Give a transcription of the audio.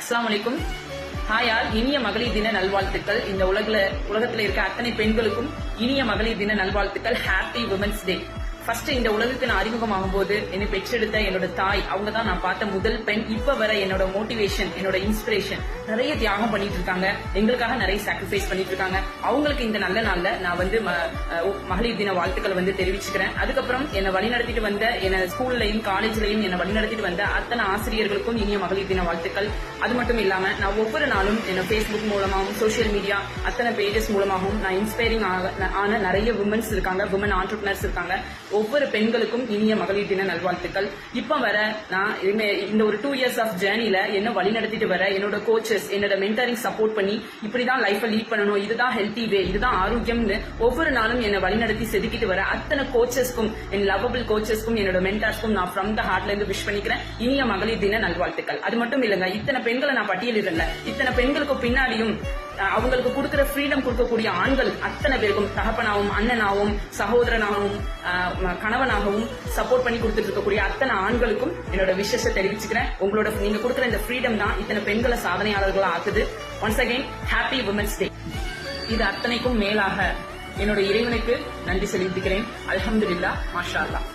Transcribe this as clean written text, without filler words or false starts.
அஸ்ஸலாமு அலைக்கும். Hi all, இனிய மகளிர் தின நல்வாழ்த்துக்கள். இந்த உலகத்துல இருக்க அத்தனை பெண்களுக்கும் இனிய மகளிர் தின நல்வாழ்த்துக்கள். ஹாப்பி விமன்ஸ் டே. ஃபர்ஸ்ட் இந்த உலகத்துக்கு நான் அறிமுகமாகும் போது என்னை பெற்றெடுத்த என்னோட தாய், அவங்க தான் நான் பார்த்த முதல் பெண். இப்ப வர என்னோட மோட்டிவேஷன், என்னோட இன்ஸ்பிரேஷன். நிறைய தியாகம் பண்ணிட்டு இருக்காங்க, எங்களுக்காக நிறைய சாக்ரிஃபைஸ் பண்ணிட்டு இருக்காங்க. அவங்களுக்கு இந்த நல்ல நாள்ல நான் மகளிர் தின வாழ்த்துக்களை தெரிவிச்சுக்கிறேன். அதுக்கப்புறம் என்னை வழிநடத்திட்டு வந்த, என்ன ஸ்கூல்லையும் காலேஜ்லயும் என்னை வழிநடத்திட்டு வந்த அத்தனை ஆசிரியர்களுக்கும் இனிய மகளிர் தின வாழ்த்துக்கள். அது மட்டும் இல்லாம நான் ஒவ்வொரு நாளும் என்ன பேஸ்புக் மூலமாகவும் சோசியல் மீடியா அத்தனை பேஜஸ் மூலமாகவும் நான் இன்ஸ்பைரிங் ஆன நிறைய விமன்ஸ் இருக்காங்க, விமன் ஆண்டர்பிரினர்ஸ் இருக்காங்க. ஒவ்வொரு பெண்களுக்கும் இனிய மகளிர் தின நல்வாழ்த்துக்கள். இப்ப வர நான் இந்த ஒரு 2 years ஆஃப் ஜேர்னில என்ன வழி நடத்திட்டு வர என்னோட கோச்சஸ், என்னோட மென்டரிங் சப்போர்ட் பண்ணி இப்படிதான் லைஃப லீட் பண்ணணும், இதுதான் ஹெல்த்தி வே, இதுதான் ஆரோக்கியம்னு ஒவ்வொரு நாளும் என்ன வழி நடத்தி செதுக்கிட்டு வர அத்தனை கோச்சஸ்க்கும், என் லவபிள் கோச்சஸ்க்கும், என்னோட மென்டார்ஸ்க்கும் நான் ஃப்ரம் த ஹார்ட்ல இருந்து விஷ் பண்ணிக்கிறேன் இனிய மகளிர் தின நல்வாழ்த்துக்கள். அது மட்டும் இல்லங்க, இத்தனை பெண்களை நான் பட்டியலிடல, இத்தனை பெண்களுக்கு பின்னாடியும் அவங்களுக்கு கொடுக்கிற ஃப்ரீடம் கொடுக்கக்கூடிய ஆண்கள் அத்தனை பேருக்கும், தகப்பனாகவும் அண்ணனாகவும் சகோதரனாகவும் கணவனாகவும் சப்போர்ட் பண்ணி கொடுத்துட்டு இருக்கக்கூடிய அத்தனை ஆண்களுக்கும் என்னோட விஷயத்தை தெரிவிச்சுக்கிறேன். உங்களோட நீங்க கொடுக்கிற இந்த ஃப்ரீடம் தான் இத்தனை பெண்களை சாதனையாளர்களா ஆக்குது. Once again happy women's day. இது அத்தனைக்கும் மேலாக என்னோட இறைவனுக்கு நன்றி செலுத்துகிறேன். அல்ஹம்துலில்லாஹ், மாஷா அல்லாஹ்.